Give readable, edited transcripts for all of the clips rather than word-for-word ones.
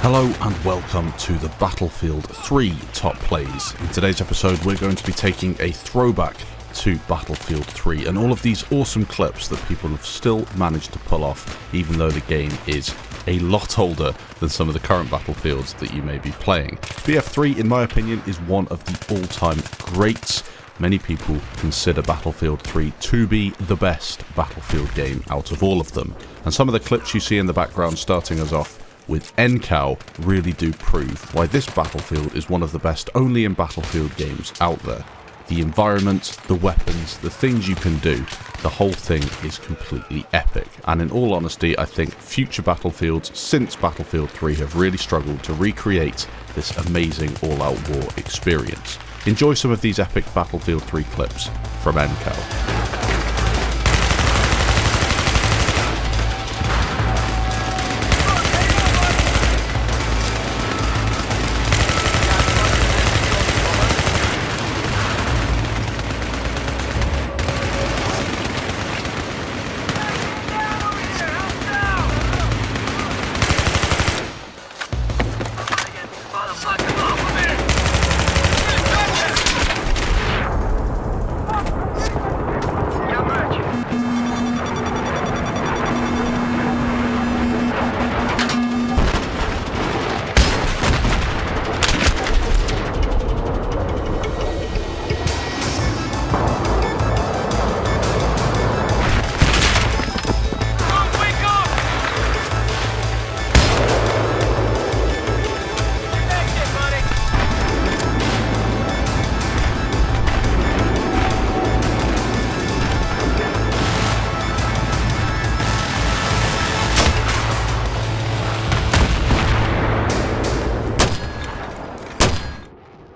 Hello and welcome to the Battlefield 3 Top Plays. In today's episode we're going to be taking a throwback to Battlefield 3 and all of these awesome clips that people have still managed to pull off even though the game is a lot older than some of the current Battlefields that you may be playing. BF3 in my opinion is one of the all-time greats. Many people consider Battlefield 3 to be the best Battlefield game out of all of them, and some of the clips you see in the background starting us off with NCAL really do prove why this Battlefield is one of the best only in Battlefield games out there. The environment, the weapons, the things you can do, the whole thing is completely epic, and in all honesty I think future Battlefields since Battlefield 3 have really struggled to recreate this amazing all-out war experience. Enjoy some of these epic Battlefield 3 clips from NCAL.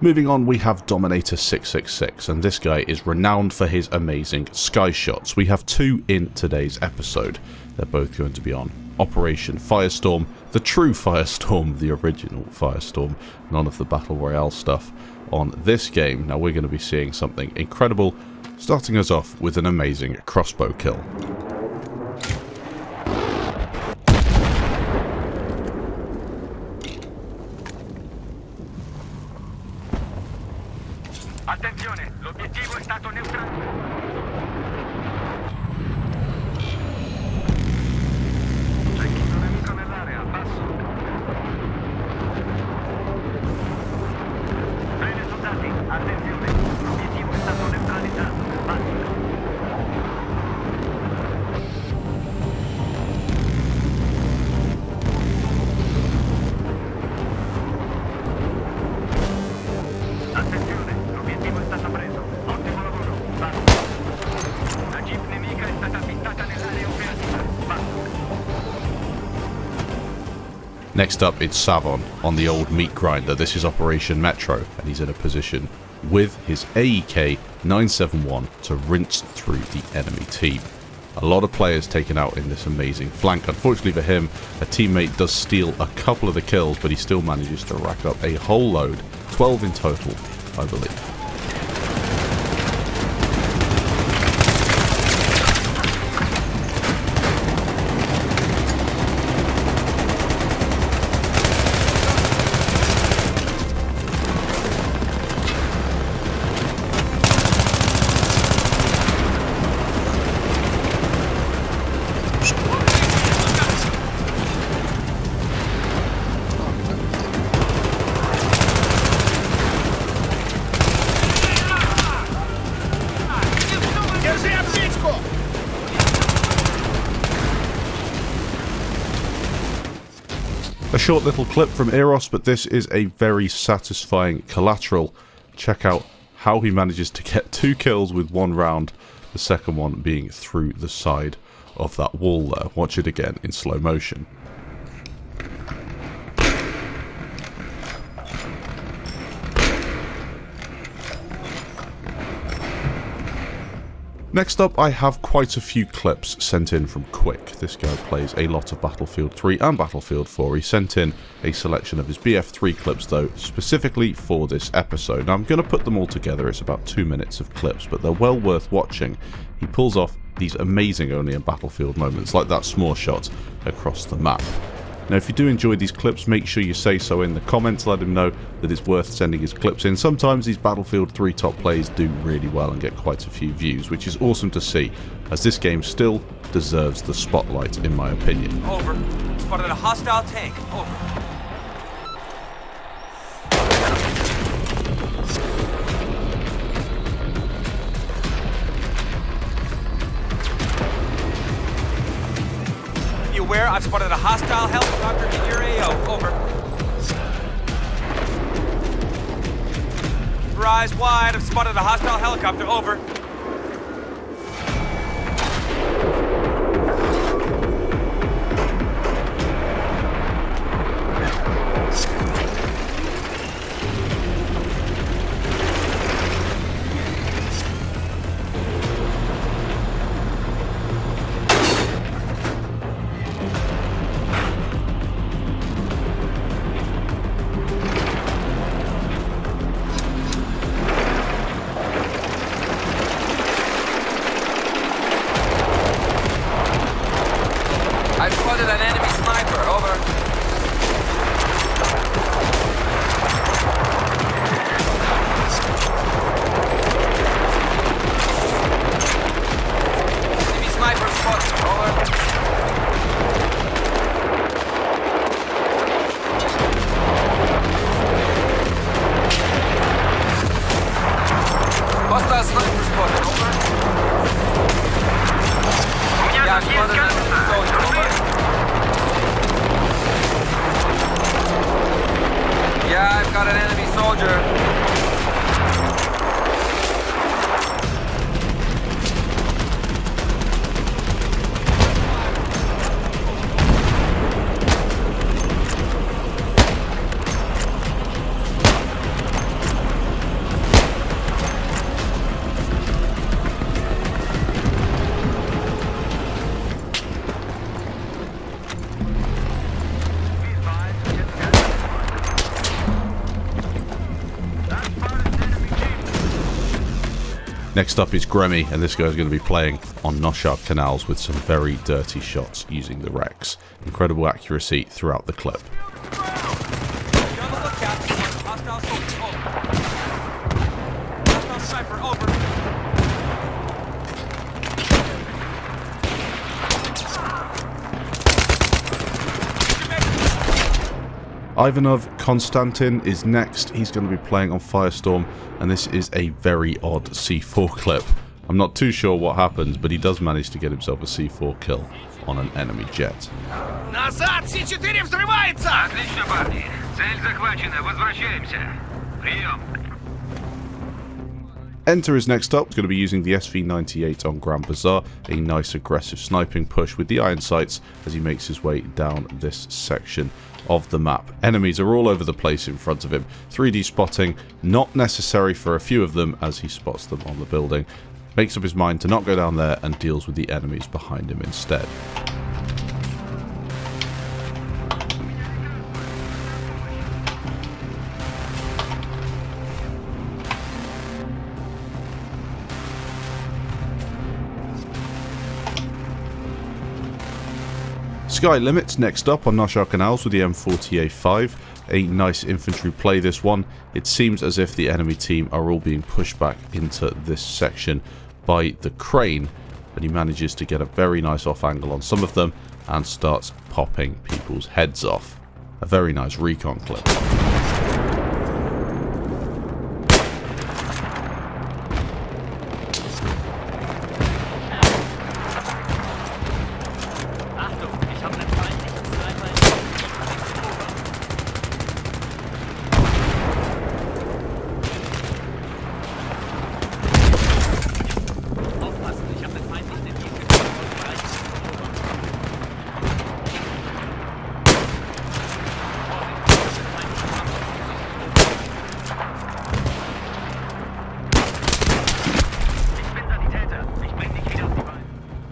Moving on, we have Dominator 666, and this guy is renowned for his amazing sky shots. We have two in today's episode. They're both going to be on Operation Firestorm, the true Firestorm, the original Firestorm, none of the Battle Royale stuff on this game. Now we're going to be seeing something incredible, starting us off with an amazing crossbow kill. Attenzione, l'obiettivo è stato neutralizzato. C'è chi non è nemico nell'area, passo. Bene soldati, attenzione, l'obiettivo è stato neutralizzato, passo. Next up, it's Savon on the old meat grinder. This is Operation Metro, and he's in a position with his AEK 971 to rinse through the enemy team. A lot of players taken out in this amazing flank. Unfortunately for him, a teammate does steal a couple of the kills, but he still manages to rack up a whole load, 12 in total, I believe. A short little clip from Eros, but this is a very satisfying collateral. Check out how he manages to get 2 kills with 1 round, the second one being through the side of that wall there. Watch it again in slow motion. Next up, I have quite a few clips sent in from Quick. This guy plays a lot of Battlefield 3 and Battlefield 4. He sent in a selection of his BF3 clips, though, specifically for this episode. Now, I'm going to put them all together. It's about 2 minutes of clips, but they're well worth watching. He pulls off these amazing only in Battlefield moments, like that s'more shot across the map. Now, if you do enjoy these clips, make sure you say so in the comments. Let him know that it's worth sending his clips in. Sometimes these Battlefield 3 top plays do really well and get quite a few views, which is awesome to see, as this game still deserves the spotlight, in my opinion. Over. Spotted a hostile tank. Over. Be aware, I've spotted a hostile helicopter in your AO. Over. Rise wide, I've spotted a hostile helicopter. Over. I've spotted an enemy sniper. Over. Enemy sniper spotted. Over. Hostile sniper spotted. Over. Yeah, I've spotted an enemy soldier. Over. Yeah, I've got an enemy soldier. Next up is Gremmy, and this guy's going to be playing on Noshar Canals with some very dirty shots using the Rex. Incredible accuracy throughout the clip. Hostile soldier. Over. Hostile sniper. Over. Ivanov Konstantin is next. He's going to be playing on Firestorm, and this is a very odd C4 clip. I'm not too sure what happens, but he does manage to get himself a C4 kill on an enemy jet. Назад! С4 взрывается! Отлично, парни. Цель захвачена. Возвращаемся. Прием. Enter is next up. He's going to be using the SV-98 on Grand Bazaar, a nice aggressive sniping push with the iron sights as he makes his way down this section of the map. Enemies are all over the place in front of him. 3D spotting, not necessary for a few of them as he spots them on the building. Makes up his mind to not go down there and deals with the enemies behind him instead. SKYlimit next up on Noshar Canals with the M40A5. A nice infantry play, this one. It seems as if the enemy team are all being pushed back into this section by the crane, but he manages to get a very nice off angle on some of them and starts popping people's heads off. A very nice recon clip.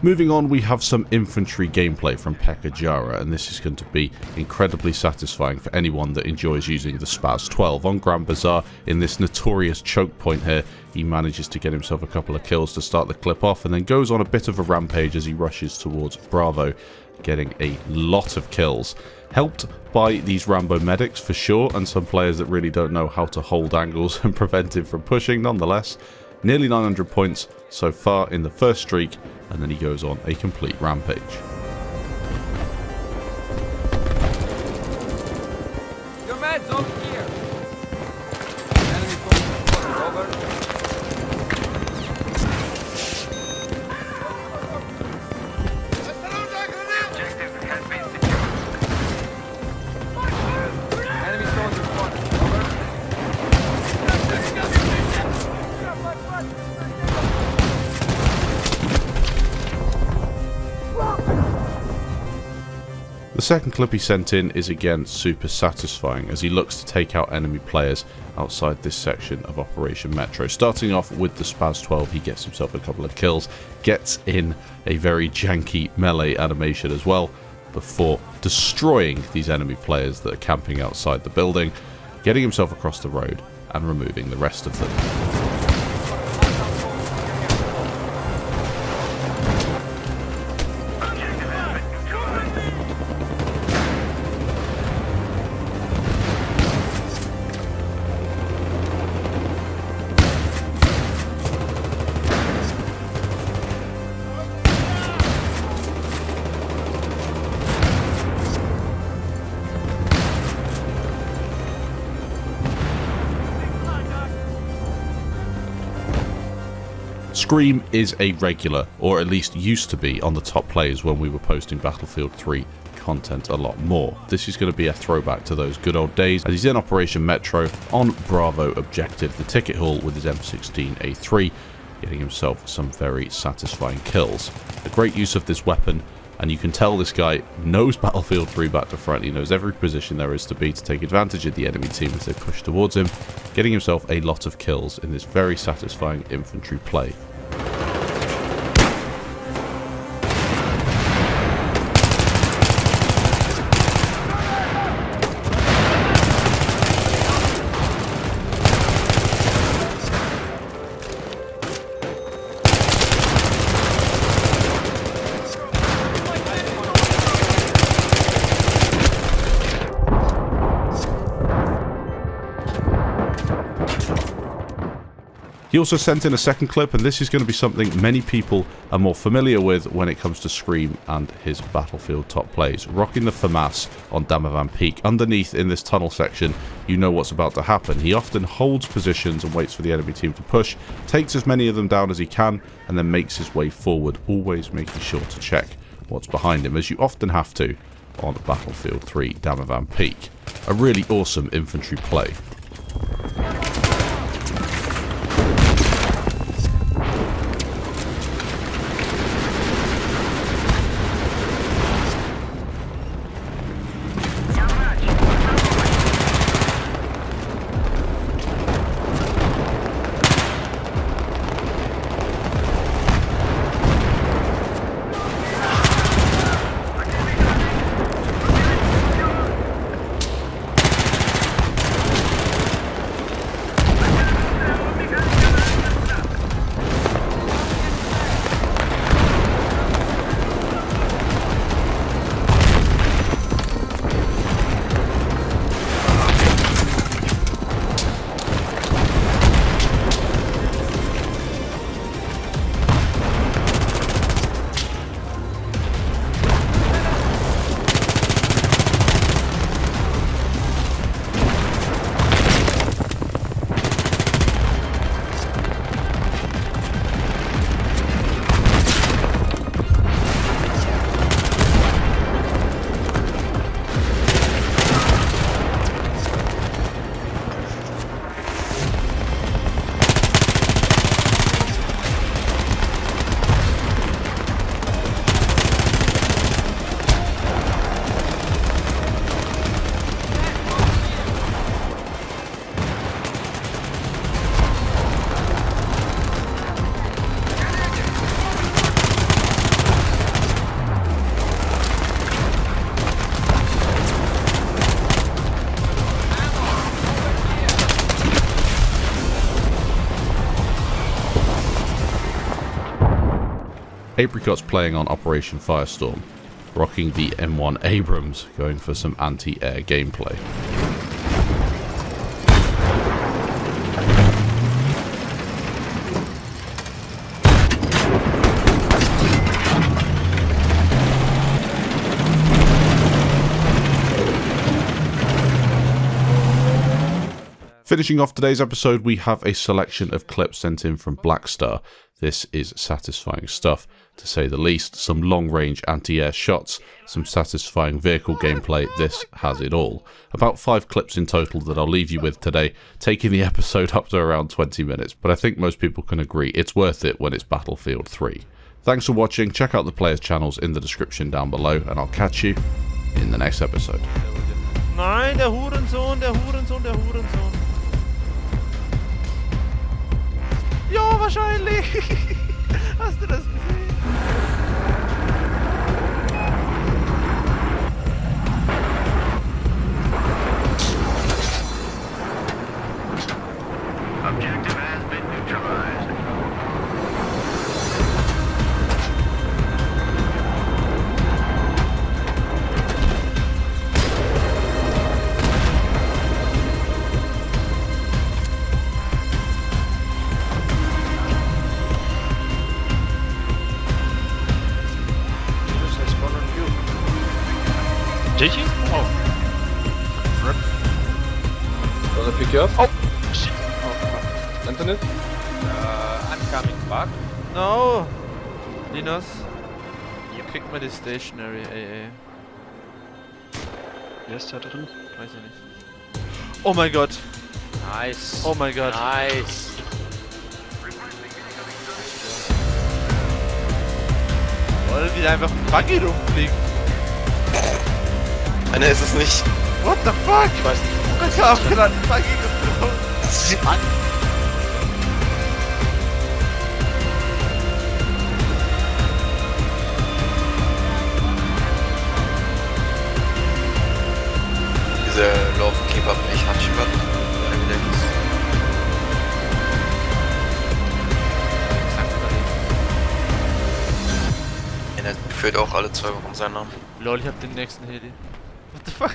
Moving on, we have some infantry gameplay from PekkaJaara, and this is going to be incredibly satisfying for anyone that enjoys using the Spaz 12. On Grand Bazaar, in this notorious choke point here, he manages to get himself a couple of kills to start the clip off, and then goes on a bit of a rampage as he rushes towards Bravo, getting a lot of kills. Helped by these Rambo medics for sure, and some players that really don't know how to hold angles and prevent him from pushing. Nonetheless, nearly 900 points so far in the first streak, and then he goes on a complete rampage. Your man's over here. Enemy forces over. Objective has been secured. Enemy soldier spotted. Over. The second clip he sent in is again super satisfying as he looks to take out enemy players outside this section of Operation Metro. Starting off with the Spaz 12, he gets himself a couple of kills, gets in a very janky melee animation as well, before destroying these enemy players that are camping outside the building, getting himself across the road and removing the rest of them. Scream is a regular, or at least used to be, on the top plays when we were posting Battlefield 3 content a lot more. This is going to be a throwback to those good old days as he's in Operation Metro on Bravo objective, the ticket hall, with his M16A3, getting himself some very satisfying kills. A great use of this weapon, and you can tell this guy knows Battlefield 3 back to front. He knows every position there is to be to take advantage of the enemy team as they push towards him, getting himself a lot of kills in this very satisfying infantry play. He also sent in a second clip, and this is going to be something many people are more familiar with when it comes to Scream and his Battlefield top plays. Rocking the FAMAS on Damavand Peak. Underneath in this tunnel section, you know what's about to happen. He often holds positions and waits for the enemy team to push, takes as many of them down as he can, and then makes his way forward, always making sure to check what's behind him, as you often have to on Battlefield 3 Damavand Peak. A really awesome infantry play. Apricot's playing on Operation Firestorm. rocking the M1 Abrams, going for some anti-air gameplay. Finishing off today's episode, we have a selection of clips sent in from Blackstar. This is satisfying stuff, to say the least. Some long-range anti-air shots, some satisfying vehicle gameplay. This has it all. About 5 clips in total that I'll leave you with today, taking the episode up to around 20 minutes, but I think most people can agree it's worth it when it's Battlefield 3. Thanks for watching. Check out the players' channels in the description down below, and I'll catch you in the next episode. Nein, der Hurensohn, der Hurensohn, der Hurensohn. Ja, wahrscheinlich. Hast du das gesehen? Objective has been neutralized. Did you? Oh. Rip. Gonna pick you up? Oh, shit. Oh, fuck. Antoinette? I'm coming back. No. Linus. You kicked me the stationary AA. Wer ist da drin? Weiß ich nicht. Oh mein Gott. Nice. Oh mein Gott. Nice. Oder wie einfach ein Buggy rumfliegt. Einer ist es nicht. What the fuck? Ich weiß nicht. Ich hab gerade ein Buggy geflogen. Diese Laufkeeper bin ich Handschwert. Er führt auch alle 2 Wochen seinen Namen. Lol, ich hab den nächsten Heli. What the fuck?